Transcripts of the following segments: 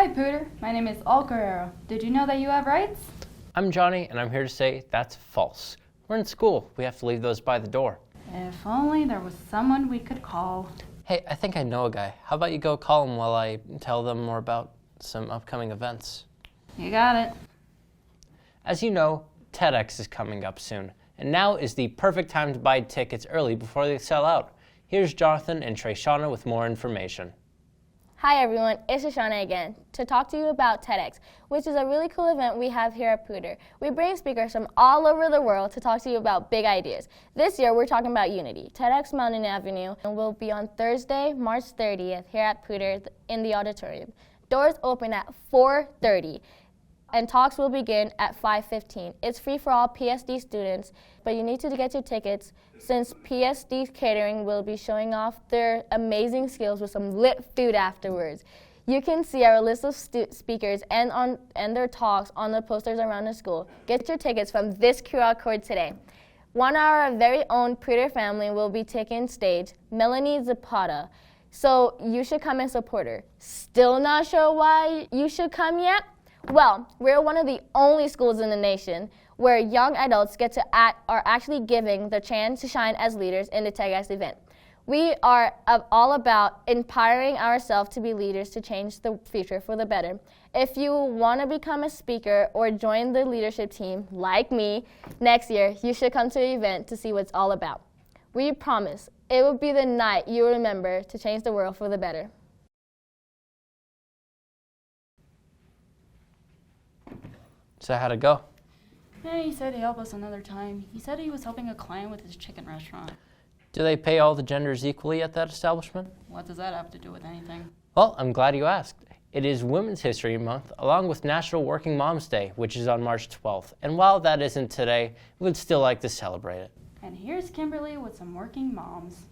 Hi, Pooter. My name is Al Guerrero. Did you know that you have rights? I'm Johnny, and I'm here to say that's false. We're in school. We have to leave those by the door. If only there was someone we could call. Hey, I think I know a guy. How about you go call him while I tell them more about some upcoming events? You got it. As you know, TEDx is coming up soon, and now is the perfect time to buy tickets early before they sell out. Here's Jonathan and Trishana with more information. Hi everyone, it's Shoshana again to talk to you about TEDx, which is a really cool event we have here at Pooter. We bring speakers from all over the world to talk to you about big ideas. This year we're talking about unity. TEDx Mountain Avenue will be on Thursday, March 30th here at Pooter in the auditorium. Doors open at 4:30 and talks will begin at 5:15. It's free for all PSD students, but you need to get your tickets since PSD Catering will be showing off their amazing skills with some lit food afterwards. You can see our list of speakers and their talks on the posters around the school. Get your tickets from this QR code today. 1 hour, our very own Pooter family will be taking stage, Melanie Zapata. So you should come and support her. Still not sure why you should come yet? Well, we're one of the only schools in the nation where young adults are actually given the chance to shine as leaders in the TEDx event. We are all about empowering ourselves to be leaders to change the future for the better. If you want to become a speaker or join the leadership team, like me, next year, you should come to the event to see what it's all about. We promise it will be the night you remember to change the world for the better. So how'd it go? Yeah, he said he'd help us another time. He said he was helping a client with his chicken restaurant. Do they pay all the genders equally at that establishment? What does that have to do with anything? Well, I'm glad you asked. It is Women's History Month, along with National Working Moms Day, which is on March 12th. And while that isn't today, we'd still like to celebrate it. And here's Kimberly with some working moms.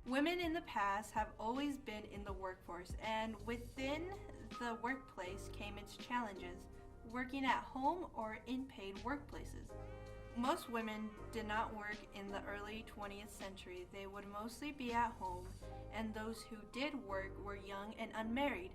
Women in the past have always been in the workforce, and within the workplace came its challenges, working at home or in paid workplaces. Most women did not work in the early 20th century. They would mostly be at home, and those who did work were young and unmarried.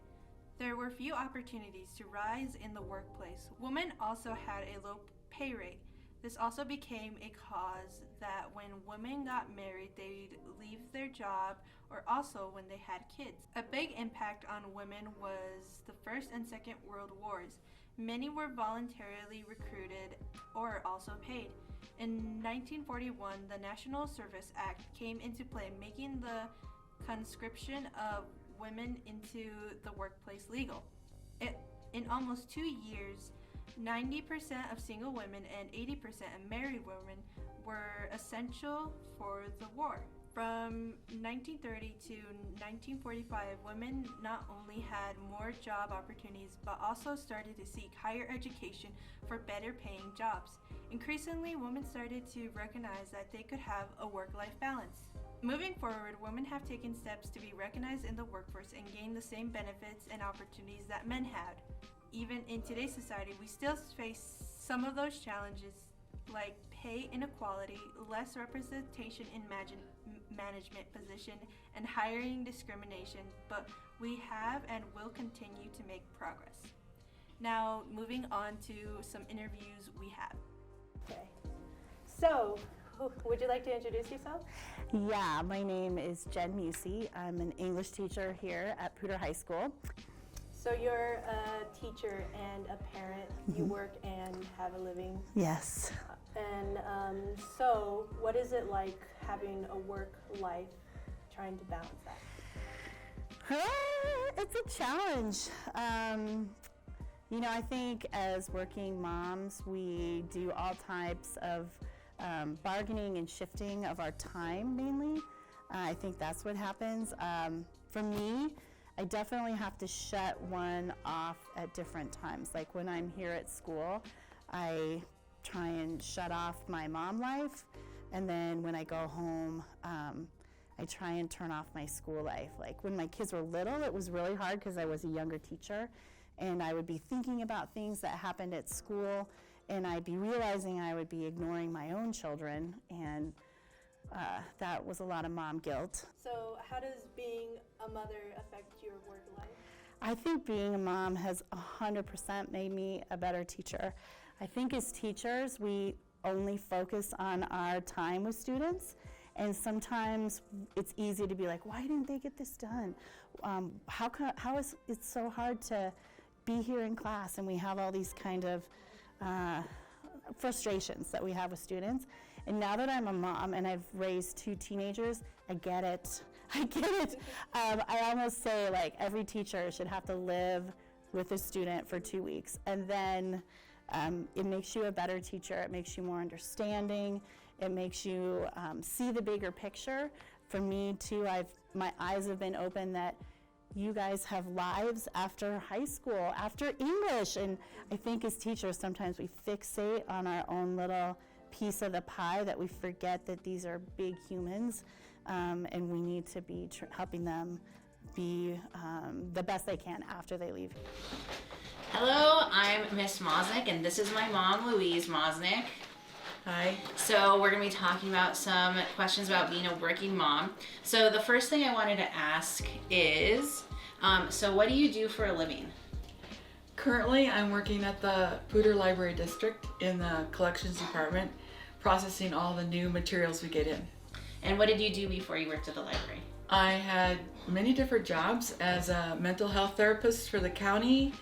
There were few opportunities to rise in the workplace. Women also had a low pay rate. This also became a cause that when women got married, they'd leave their job, or also when they had kids. A big impact on women was the First and Second World Wars. Many were voluntarily recruited or also paid. In 1941, the National Service Act came into play, making the conscription of women into the workplace legal. In almost 2 years, 90% of single women and 80% of married women were essential for the war. From 1930 to 1945, women not only had more job opportunities, but also started to seek higher education for better paying jobs. Increasingly, women started to recognize that they could have a work-life balance. Moving forward, women have taken steps to be recognized in the workforce and gain the same benefits and opportunities that men had. Even in today's society, we still face some of those challenges like pay inequality, less representation in management position, and hiring discrimination, but we have and will continue to make progress. Now, moving on to some interviews we have. Okay. So, would you like to introduce yourself? Yeah, my name is Jen Musey. I'm an English teacher here at Pooter High School. So you're a teacher and a parent. You work and have a living. Yes. And so what is it like having a work life, trying to balance that? It's a challenge. I think as working moms, we do all types of bargaining and shifting of our time mainly. I think that's what happens. For me, I definitely have to shut one off at different times. Like when I'm here at school, I try and shut off my mom life, and then when I go home, I try and turn off my school life. Like when my kids were little, it was really hard because I was a younger teacher, and I would be thinking about things that happened at school, and I'd be realizing I would be ignoring my own children, and that was a lot of mom guilt. So how does being a mother affect your work life? I think being a mom has 100% made me a better teacher. I think as teachers, we only focus on our time with students, and sometimes it's easy to be like, why didn't they get this done? How is it so hard to be here in class, and we have all these kind of frustrations that we have with students. And now that I'm a mom and I've raised 2 teenagers, I get it. I get it. I almost say like every teacher should have to live with a student for 2 weeks, and then it makes you a better teacher. It makes you more understanding. It makes you see the bigger picture. For me too, my eyes have been open that you guys have lives after high school, after English, and I think as teachers sometimes we fixate on our own little piece of the pie that we forget that these are big humans, and we need to be helping them be the best they can after they leave. Hello, I'm Miss Mosnick, and this is my mom, Louise Mosnick. Hi. So we're going to be talking about some questions about being a working mom. So the first thing I wanted to ask is, so what do you do for a living? Currently, I'm working at the Poudre Library District in the collections department, processing all the new materials we get in. And what did you do before you worked at the library? I had many different jobs as a mental health therapist for the county,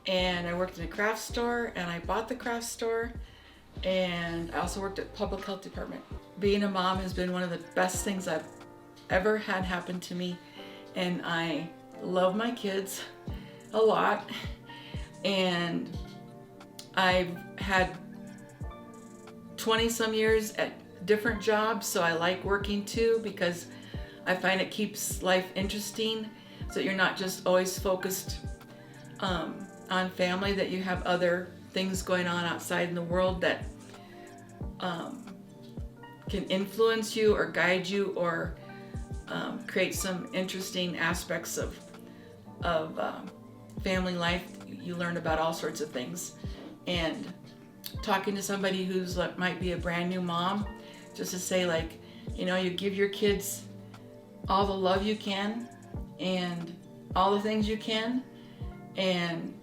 and I worked in a craft store, and I bought the craft store, and I also worked at public health department. Being a mom has been one of the best things I've ever had happen to me, and I love my kids a lot, and I've had 20 some years at different jobs, so I like working too because I find it keeps life interesting, so you're not just always focused on family, that you have other things going on outside in the world that can influence you or guide you or create some interesting aspects of family life. You learn about all sorts of things, and talking to somebody who's like might be a brand new mom, just to say like, you know, you give your kids all the love you can and all the things you can, and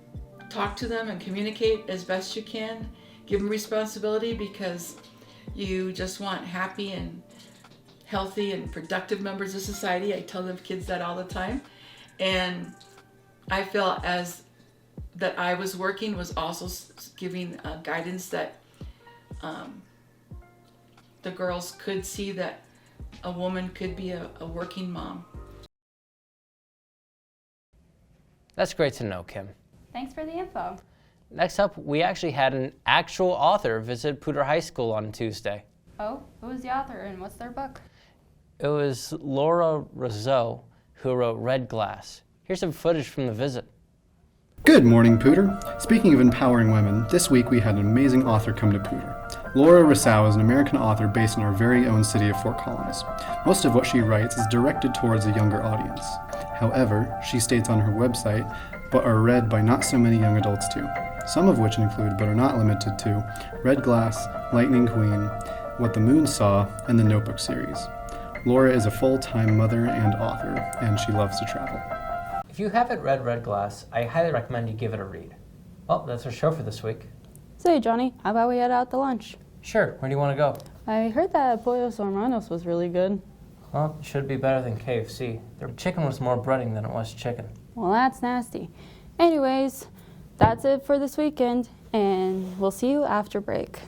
talk to them and communicate as best you can. Give them responsibility because you just want happy and healthy and productive members of society. I tell the kids that all the time. And I felt as that I was working was also giving guidance that the girls could see that a woman could be a working mom. That's great to know, Kim. Thanks for the info. Next up, we actually had an actual author visit Poudre High School on Tuesday. Oh, who is the author and what's their book? It was Laura Rizzo who wrote Red Glass. Here's some footage from the visit. Good morning, Poudre. Speaking of empowering women, this week we had an amazing author come to Poudre. Laura Rizzo is an American author based in our very own city of Fort Collins. Most of what she writes is directed towards a younger audience. However, she states on her website, but are read by not so many young adults too. Some of which include, but are not limited to, Red Glass, Lightning Queen, What the Moon Saw, and the Notebook series. Laura is a full-time mother and author, and she loves to travel. If you haven't read Red Glass, I highly recommend you give it a read. Well, that's our show for this week. Say, Johnny, how about we head out to lunch? Sure, where do you want to go? I heard that Pollos Hermanos was really good. Well, it should be better than KFC. Their chicken was more breading than it was chicken. Well, that's nasty. Anyways, that's it for this weekend, and we'll see you after break.